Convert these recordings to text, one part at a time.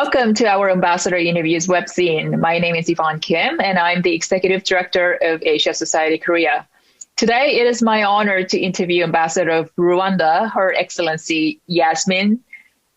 Welcome to our Ambassador Interviews webzine. My name is Yvonne Kim, and I'm the Executive Director of Asia Society Korea. Today, it is my honor to interview Ambassador of Rwanda, Her Excellency Yasmin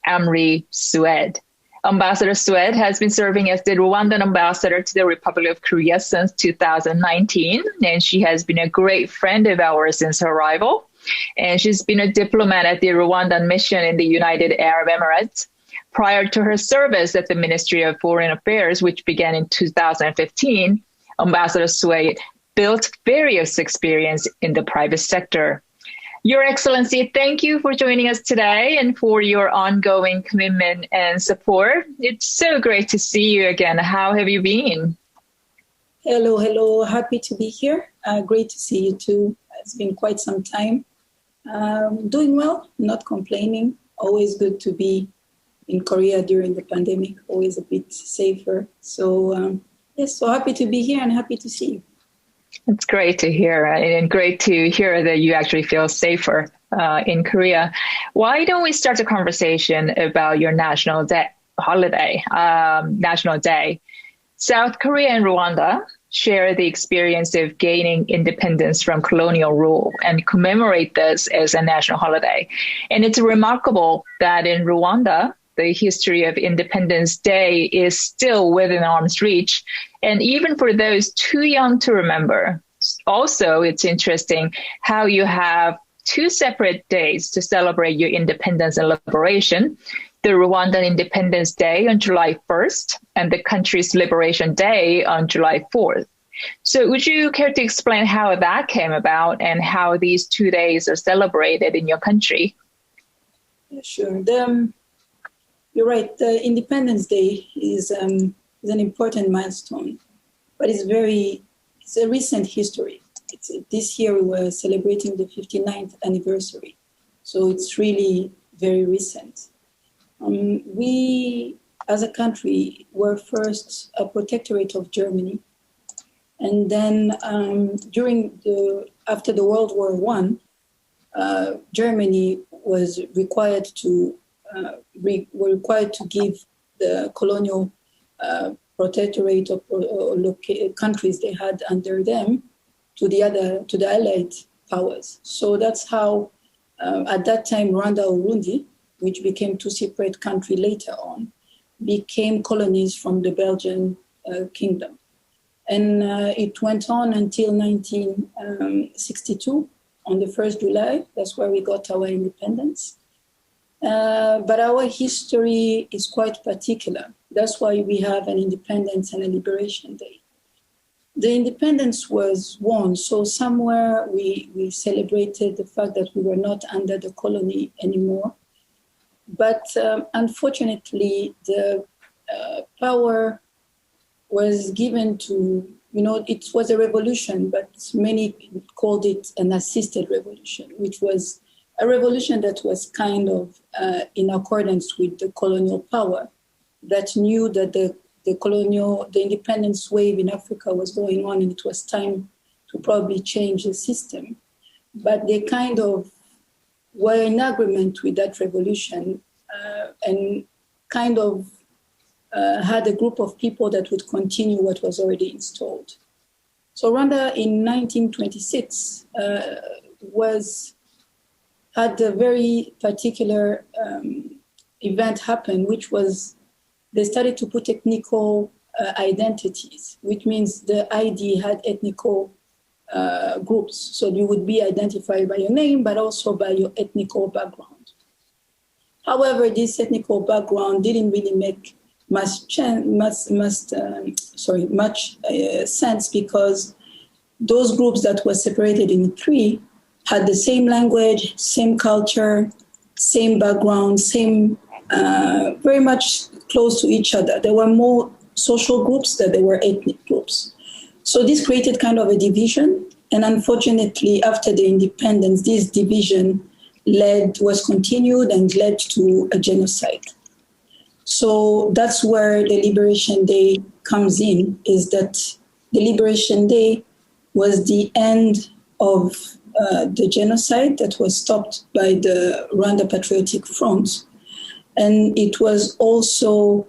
Amri Sued. Ambassador Sued has been serving as the Rwandan Ambassador to the Republic of Korea since 2019, and she has been a great friend of ours since her arrival. And she's been a diplomat at the Rwandan mission in the United Arab Emirates. Prior to her service at the Ministry of Foreign Affairs, which began in 2015, Ambassador Sued built various experience in the private sector. Your Excellency, thank you for joining us today and for your ongoing commitment and support. It's so great to see you again. How have you been? Hello. Happy to be here. Great to see you too. It's been quite some time. Doing well, not complaining. Always good to be in Korea during the pandemic, always a bit safer. So happy to be here and happy to see you. It's great to hear, and great to hear that you actually feel safer in Korea. Why don't we start a conversation about your national day? South Korea and Rwanda share the experience of gaining independence from colonial rule and commemorate this as a national holiday. And it's remarkable that in Rwanda, the history of Independence Day is still within arm's reach. And even for those too young to remember, also it's interesting how you have two separate days to celebrate your independence and liberation. The Rwandan Independence Day on July 1st and the country's Liberation Day on July 4th. So would you care to explain how that came about and how these 2 days are celebrated in your country? Yeah, sure. You're right. The Independence Day is an important milestone, but it's a recent history. This year we were celebrating the 59th anniversary, so it's really very recent. We, as a country, were first a protectorate of Germany, and then after the World War I, Germany was required to give the colonial protectorate of countries they had under them to the Allied powers. So that's how, at that time, Rwanda or Burundi, which became two separate countries later on, became colonies from the Belgian kingdom. And it went on until 1962, on the 1st July. That's where we got our independence. But our history is quite particular. That's why we have an Independence and a Liberation Day. The independence was won, so somewhere we celebrated the fact that we were not under the colony anymore. But unfortunately, the power was given to, it was a revolution, but many called it an assisted revolution, which was a revolution that was kind of in accordance with the colonial power that knew that the independence wave in Africa was going on and it was time to probably change the system. But they kind of were in agreement with that revolution and kind of had a group of people that would continue what was already installed. So Rwanda in 1926 had a very particular event happen, which was they started to put ethnical identities, which means the ID had ethnical groups. So you would be identified by your name, but also by your ethnical background. However, this ethnical background didn't really make much sense because those groups that were separated in three had the same language, same culture, same background, same very much close to each other. There were more social groups than there were ethnic groups. So this created kind of a division. And unfortunately, after the independence, this division was continued and led to a genocide. So that's where the Liberation Day comes in, is that the Liberation Day was the end of the genocide that was stopped by the Rwanda Patriotic Front. And it was also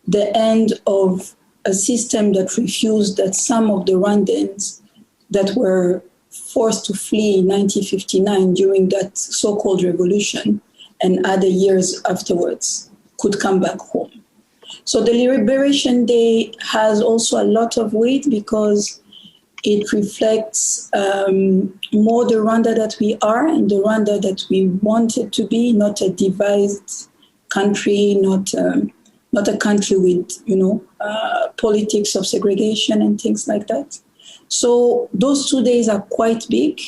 the end of a system that refused that some of the Rwandans that were forced to flee in 1959 during that so-called revolution and other years afterwards could come back home. So the Liberation Day has also a lot of weight because it reflects more the Rwanda that we are and the Rwanda that we wanted to be, not a divided country, not a country with, politics of segregation and things like that. So those 2 days are quite big,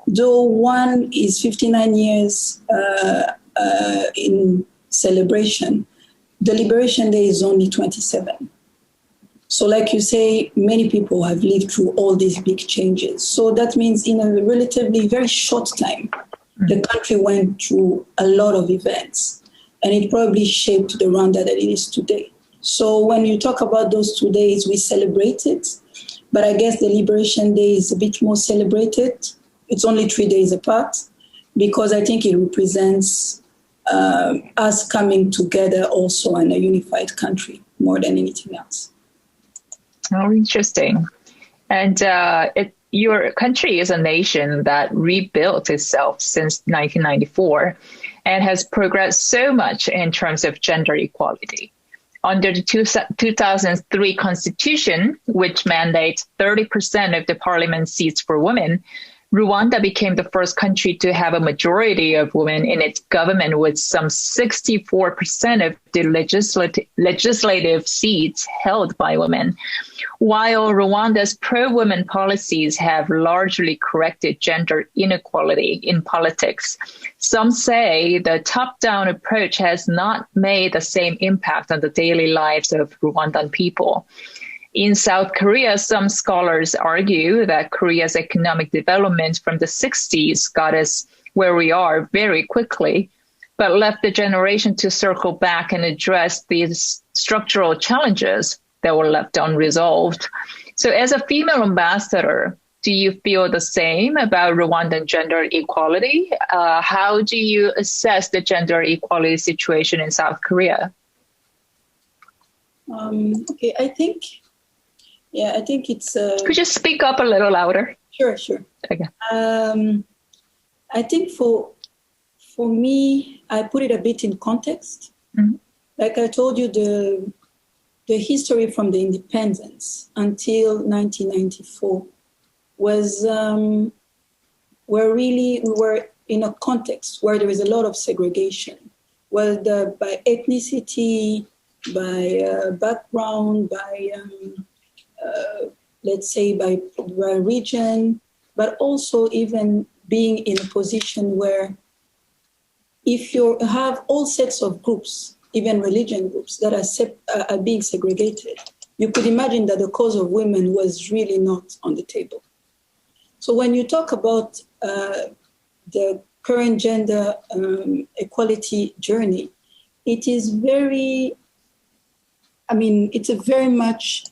though one is 59 years in celebration. The Liberation Day is only 27. So like you say, many people have lived through all these big changes. So that means in a relatively very short time, the country went through a lot of events, and it probably shaped the Rwanda that it is today. So when you talk about those 2 days, we celebrate it, but I guess the Liberation Day is a bit more celebrated. It's only 3 days apart because I think it represents us coming together also in a unified country more than anything else. Oh, interesting. And your country is a nation that rebuilt itself since 1994 and has progressed so much in terms of gender equality. Under the 2003 Constitution, which mandates 30% of the parliament seats for women, Rwanda became the first country to have a majority of women in its government, with some 64% of the legislative seats held by women. While Rwanda's pro-women policies have largely corrected gender inequality in politics, some say the top-down approach has not made the same impact on the daily lives of Rwandan people. In South Korea, some scholars argue that Korea's economic development from the 60s got us where we are very quickly, but left the generation to circle back and address these structural challenges that were left unresolved. So as a female ambassador, do you feel the same about Rwandan gender equality? How do you assess the gender equality situation in South Korea? Okay, I think it's... Could you speak up a little louder? Sure. Okay. I think for me, I put it a bit in context. Mm-hmm. Like I told you, the history from the independence until 1994 was where really we were in a context where there is a lot of segregation, whether by ethnicity, by background, by let's say by region, but also even being in a position where if you have all sets of groups, even religion groups that are being segregated, you could imagine that the cause of women was really not on the table. So when you talk about the current gender equality journey, it is it's a very much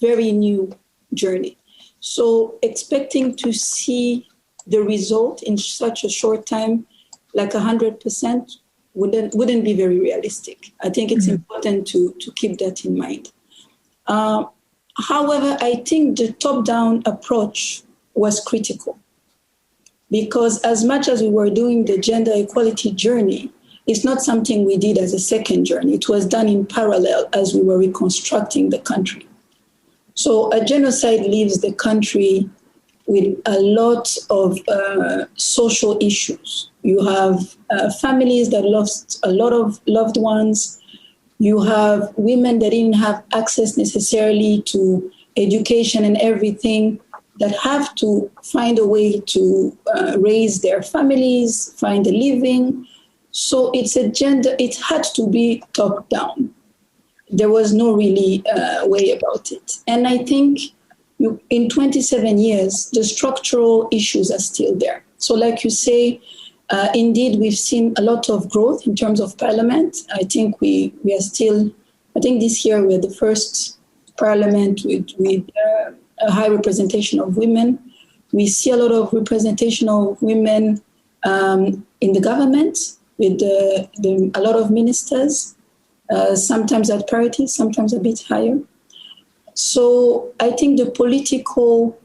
very new journey. So expecting to see the result in such a short time, like 100%, wouldn't be very realistic. I think it's important to keep that in mind. However, I think the top-down approach was critical because as much as we were doing the gender equality journey, it's not something we did as a second journey. It was done in parallel as we were reconstructing the country. So a genocide leaves the country with a lot of social issues. You have families that lost a lot of loved ones. You have women that didn't have access necessarily to education and everything, that have to find a way to raise their families, find a living. So it had to be top down. There was no really way about it. And I think in 27 years, the structural issues are still there. So like you say, indeed, we've seen a lot of growth in terms of parliament. I think we are still, I think this year we're the first parliament with a high representation of women. We see a lot of representation of women in the government with a lot of ministers. sometimes at parity, sometimes a bit higher. So I think the political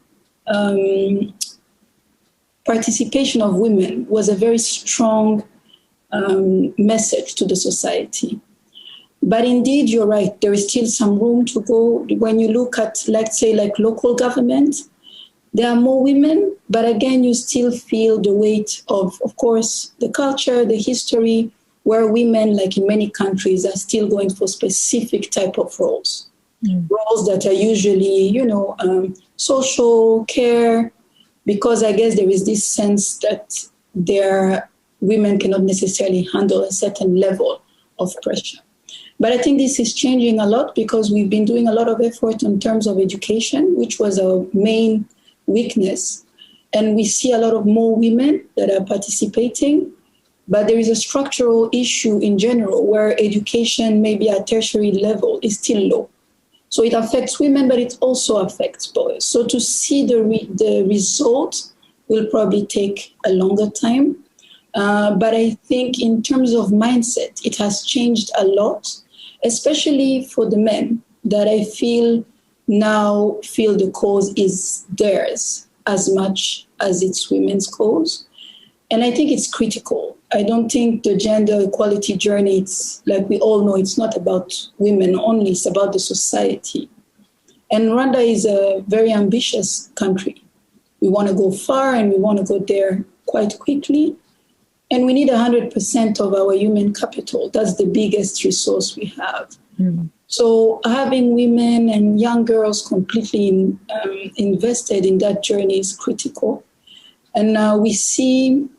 participation of women was a very strong message to the society. But indeed, you're right, there is still some room to go. When you look at, let's say, like local government, there are more women, but again, you still feel the weight of course, the culture, the history, where women, like in many countries, are still going for specific type of roles. Roles that are usually, social care, because I guess there is this sense that women cannot necessarily handle a certain level of pressure. But I think this is changing a lot because we've been doing a lot of effort in terms of education, which was our main weakness. And we see a lot of more women that are participating, but there is a structural issue in general where education, maybe at tertiary level, is still low. So it affects women, but it also affects boys. So to see the result will probably take a longer time. But I think in terms of mindset, it has changed a lot, especially for the men that I feel now feel the cause is theirs as much as it's women's cause. And I think it's critical. I don't think the gender equality journey, it's like we all know, it's not about women only, it's about the society. And Rwanda is a very ambitious country. We want to go far and we want to go there quite quickly. And we need 100% of our human capital. That's the biggest resource we have. So having women and young girls completely invested in that journey is critical. And we still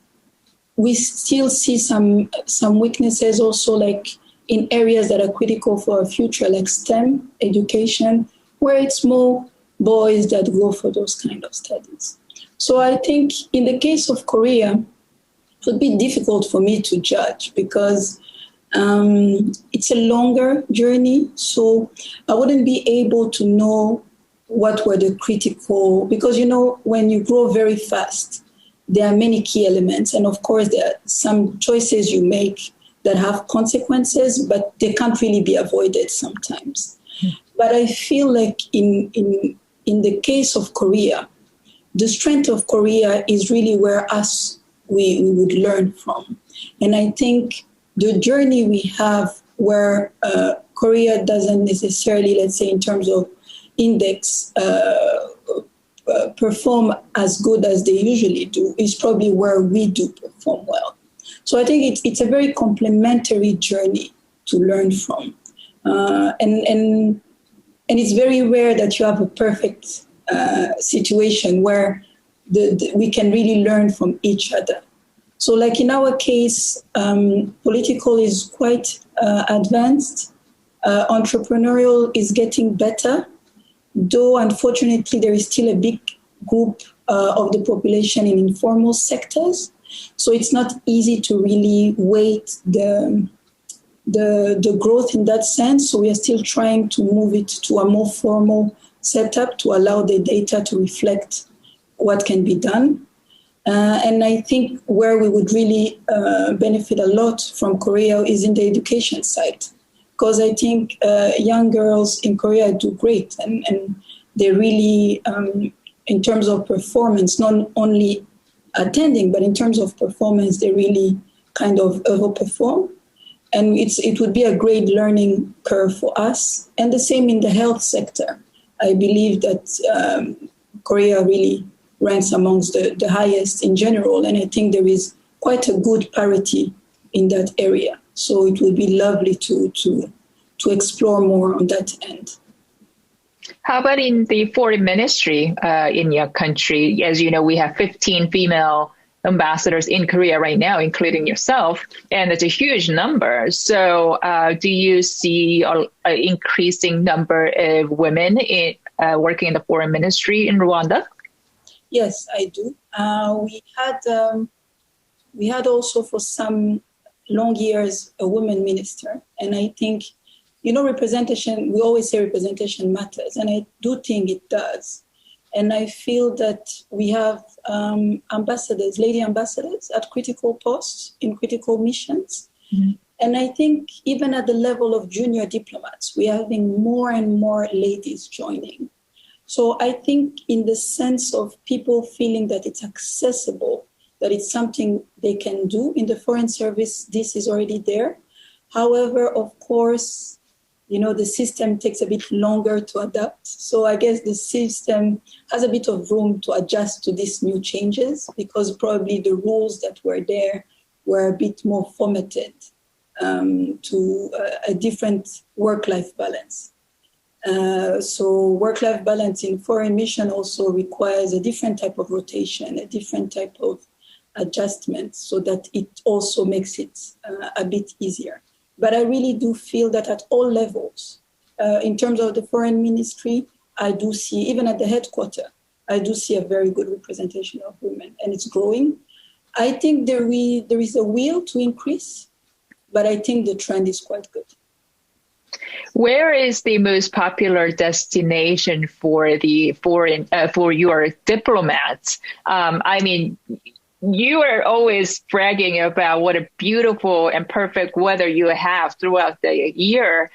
see some weaknesses also, like in areas that are critical for our future, like STEM education, where it's more boys that go for those kind of studies. So I think in the case of Korea, it would be difficult for me to judge because it's a longer journey. So I wouldn't be able to know what were the critical, because, when you grow very fast, there are many key elements. And of course, there are some choices you make that have consequences, but they can't really be avoided sometimes. But I feel like in the case of Korea, the strength of Korea is really where we would learn from. And I think the journey we have where Korea doesn't necessarily, let's say in terms of index, perform as good as they usually do, is probably where we do perform well. So I think it's a very complementary journey to learn from. And it's very rare that you have a perfect situation where we can really learn from each other. So like in our case, political is quite advanced. Entrepreneurial is getting better, though unfortunately there is still a big group of the population in informal sectors. So it's not easy to really weight the growth in that sense. So we are still trying to move it to a more formal setup to allow the data to reflect what can be done. And I think where we would really benefit a lot from Korea is in the education side, because I think young girls in Korea do great, and they really, in terms of performance, not only attending, but in terms of performance, they really kind of overperform. And it would be a great learning curve for us. And the same in the health sector. I believe that Korea really ranks amongst the highest in general. And I think there is quite a good parity in that area. So it would be lovely to explore more on that end. How about in the foreign ministry in your country? As you know, we have 15 female ambassadors in Korea right now, including yourself, and it's a huge number. So do you see an increasing number of women working in the foreign ministry in Rwanda? Yes, I do. We had also for some long years a woman minister, and I think, representation, we always say representation matters, and I do think it does. And I feel that we have ambassadors, lady ambassadors at critical posts in critical missions. Mm-hmm. And I think even at the level of junior diplomats, we are having more and more ladies joining. So I think in the sense of people feeling that it's accessible, that it's something they can do in the Foreign Service, this is already there. However, of course, the system takes a bit longer to adapt. So I guess the system has a bit of room to adjust to these new changes because probably the rules that were there were a bit more formatted to a different work-life balance. So work-life balance in foreign mission also requires a different type of rotation, a different type of adjustment so that it also makes it a bit easier. But I really do feel that at all levels, in terms of the foreign ministry, I do see, even at the headquarters, I do see a very good representation of women, and it's growing. I think there is a will to increase, but I think the trend is quite good. Where is the most popular destination for the for your diplomats? I mean, you are always bragging about what a beautiful and perfect weather you have throughout the year.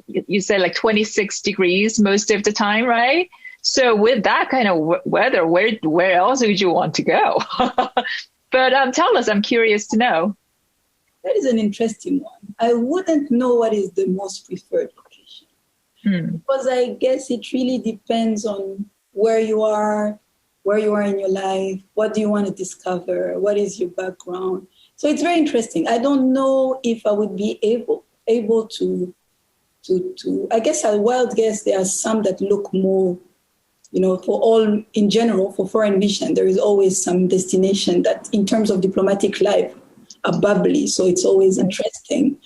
You said like 26 degrees most of the time, right? So with that kind of weather, where else would you want to go? But tell us, I'm curious to know. That is an interesting one. I wouldn't know what is the most preferred location because I guess it really depends on where you are in your life, what do you want to discover, what is your background. So it's very interesting. I don't know if I would be able to I guess a wild guess, there are some that look more, for all in general, for foreign mission, there is always some destination that in terms of diplomatic life are bubbly. So it's always interesting.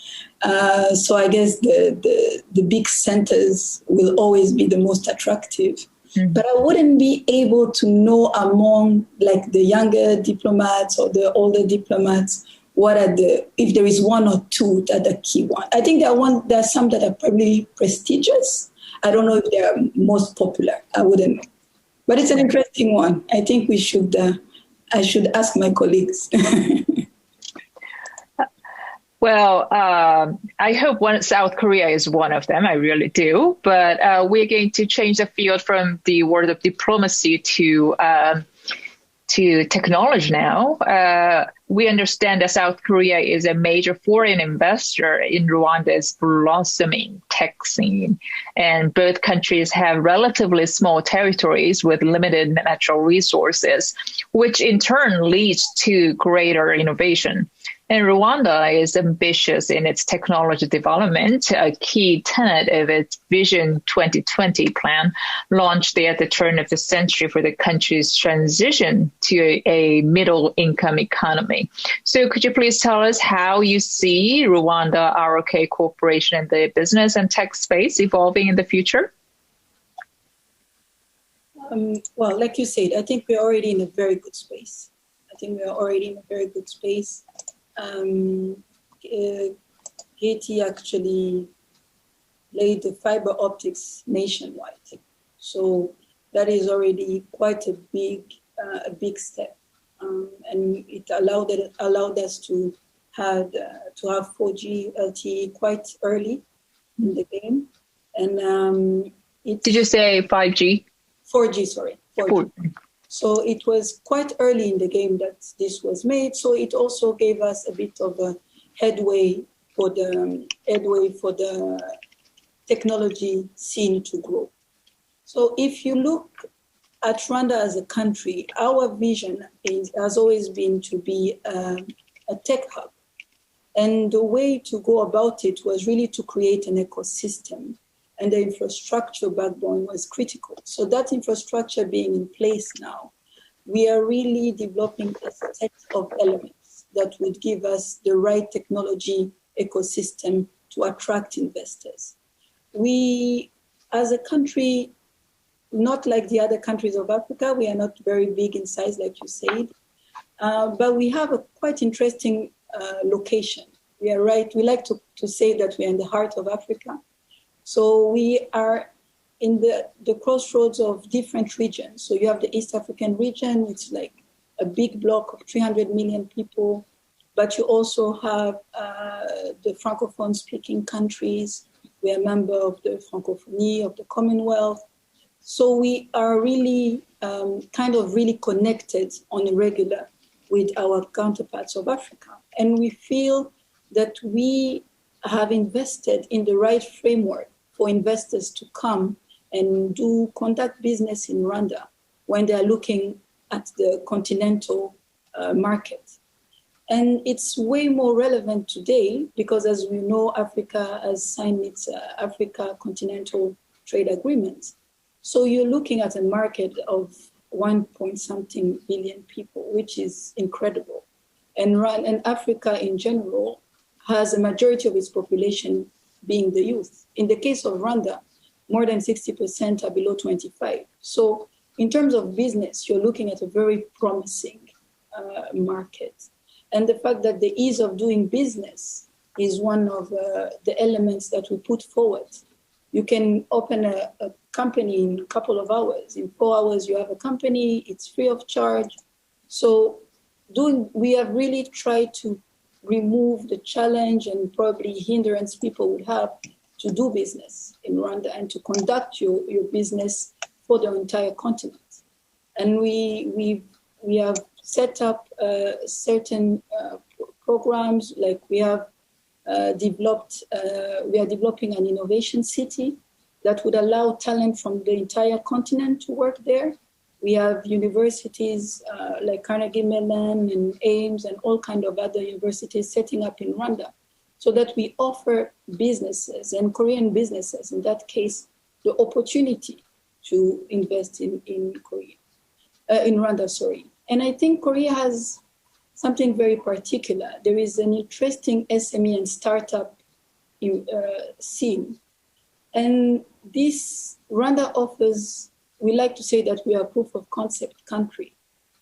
So I guess the big centers will always be the most attractive. But I wouldn't be able to know among like the younger diplomats or the older diplomats if there is one or two that are the key one. I think there are some that are probably prestigious. I don't know if they are most popular. I wouldn't know. But it's an interesting one. I think I should ask my colleagues. Well, I hope South Korea is one of them. I really do. But we're going to change the field from the world of diplomacy to technology now. We understand that South Korea is a major foreign investor in Rwanda's blossoming tech scene. And both countries have relatively small territories with limited natural resources, which in turn leads to greater innovation. And Rwanda is ambitious in its technology development, a key tenet of its Vision 2020 plan, launched at the turn of the century for the country's transition to a middle-income economy. So could you please tell us how you see Rwanda ROK cooperation in the business and tech space evolving in the future? Well, like you said, I think we're already in a very good space. Haiti actually laid the fiber optics nationwide. So that is already quite a big step. And it allowed us to have 4G LTE quite early in the game. And did you say 5G? 4G, sorry. 4G. So it was quite early in the game that this was made. So it also gave us a bit of a headway for the technology scene to grow. So if you look at Rwanda as a country, our vision has always been to be a tech hub. And the way to go about it was really to create an ecosystem. And the infrastructure backbone was critical. So that infrastructure being in place now, we are really developing a set of elements that would give us the right technology ecosystem to attract investors. We, as a country, not like the other countries of Africa, we are not very big in size, like you said, but we have a quite interesting location. We are right. We like to say that we are in the heart of Africa. So we are in the crossroads of different regions. So you have the East African region. It's like a big block of 300 million people. but you also have the Francophone-speaking countries. We are a member of the Francophonie, of the Commonwealth. So we are really kind of really connected on a regular with our counterparts of Africa. And we feel that we have invested in the right framework for investors to come and conduct business in Rwanda when they are looking at the continental market. And it's way more relevant today because, as we know, Africa has signed its Africa Continental Trade Agreement. So you're looking at a market of 1-point-something billion people, which is incredible. And Africa in general has a majority of its population being the youth. In the case of Rwanda, more than 60% are below 25. So in terms of business, you're looking at a very promising market. And the fact that the ease of doing business is one of the elements that we put forward. You can open a company in a couple of hours. In 4 hours, you have a company. It's free of charge. So we have really tried to remove the challenge and probably hindrance people would have to do business in Rwanda and to conduct your business for the entire continent. And we have set up certain programs, like we are developing an innovation city that would allow talent from the entire continent to work there. We have universities like Carnegie Mellon and Ames and all kinds of other universities setting up in Rwanda, so that we offer businesses and Korean businesses, in that case, the opportunity to invest in Rwanda, sorry. And I think Korea has something very particular. There is an interesting SME and startup scene. And this Rwanda offers, we like to say that we are a proof of concept country.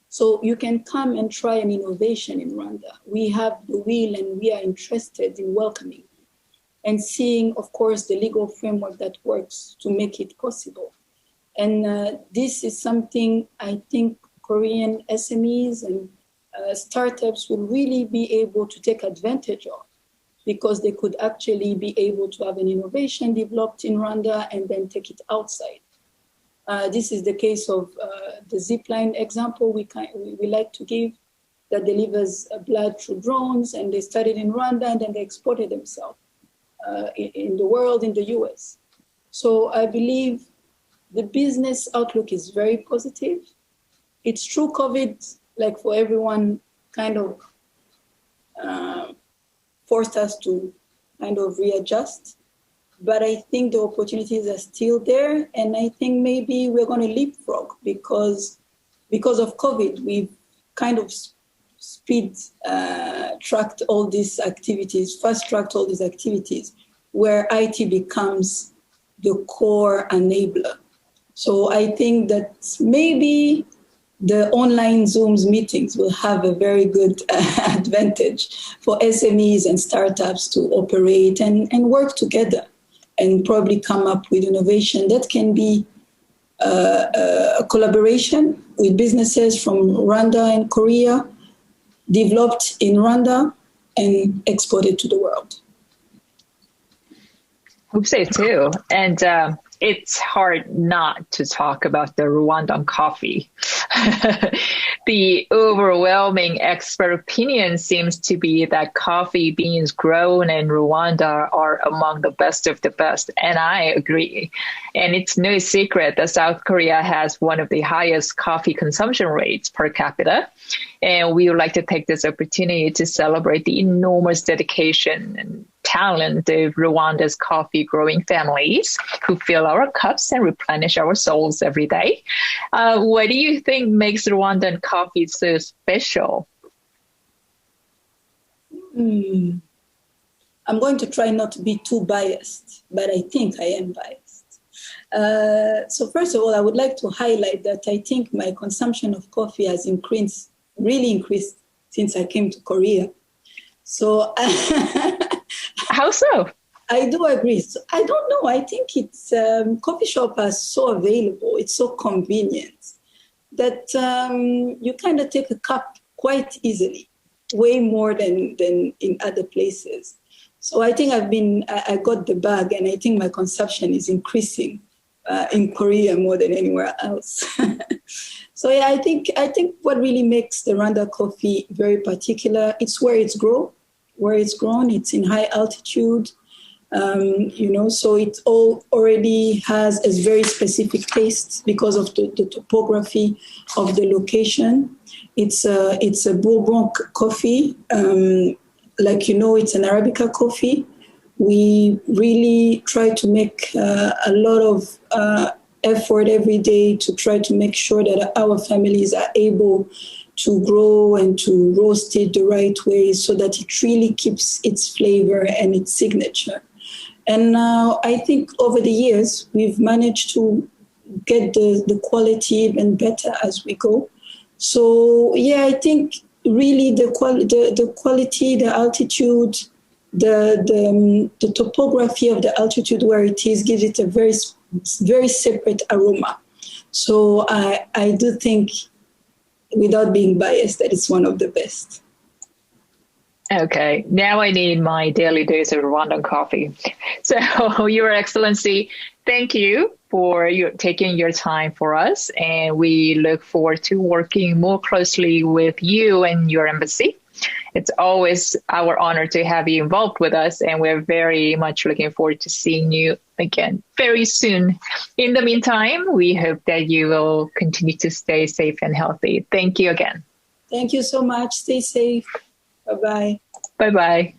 So you can come and try an innovation in Rwanda. We have the will and we are interested in welcoming and seeing, of course, the legal framework that works to make it possible. And this is something I think Korean SMEs and startups will really be able to take advantage of, because they could actually be able to have an innovation developed in Rwanda and then take it outside. This is the case of the zipline example we like to give, that delivers blood through drones, and they started in Rwanda and then they exported themselves in the world, in the US. So I believe the business outlook is very positive. It's true COVID, like for everyone, kind of forced us to kind of readjust. But I think the opportunities are still there. And I think maybe we're going to leapfrog because of COVID, we've kind of fast-tracked all these activities, where IT becomes the core enabler. So I think that maybe the online Zooms meetings will have a very good advantage for SMEs and startups to operate and work together and probably come up with innovation that can be a collaboration with businesses from Rwanda and Korea, developed in Rwanda and exported to the world. I hope so too. And it's hard not to talk about the Rwandan coffee. The overwhelming expert opinion seems to be that coffee beans grown in Rwanda are among the best of the best. And I agree. And it's no secret that South Korea has one of the highest coffee consumption rates per capita. And we would like to take this opportunity to celebrate the enormous dedication and talent of Rwanda's coffee growing families who fill our cups and replenish our souls every day. What do you think makes Rwandan coffee so special? I'm going to try not to be too biased, but I think I am biased. So first of all, I would like to highlight that I think my consumption of coffee has really increased since I came to Korea. So how so? I do agree. So I don't know. I think it's coffee shop are so available. It's so convenient that you kind of take a cup quite easily. way more than in other places. So I think I got the bug, and I think my consumption is increasing in Korea more than anywhere else. So yeah, I think what really makes the Rwanda coffee very particular, it's where it's grown. It's in high altitude, so it already has a very specific taste because of the topography of the location. It's a Bourbon coffee, it's an Arabica coffee. We really try to make a lot of effort every day to try to make sure that our families are able to grow and to roast it the right way so that it really keeps its flavor and its signature. And now I think over the years, we've managed to get the quality even better as we go. So yeah, I think really the quality, the altitude, the topography of the altitude where it is gives it a very, very separate aroma. So I do think, without being biased, that it's one of the best. Okay, now I need my daily dose of Rwandan coffee. So, Your Excellency, thank you for taking your time for us, and we look forward to working more closely with you and your embassy. It's always our honor to have you involved with us, and we're very much looking forward to seeing you again very soon. In the meantime, we hope that you will continue to stay safe and healthy. Thank you again. Thank you so much. Stay safe. Bye-bye. Bye-bye.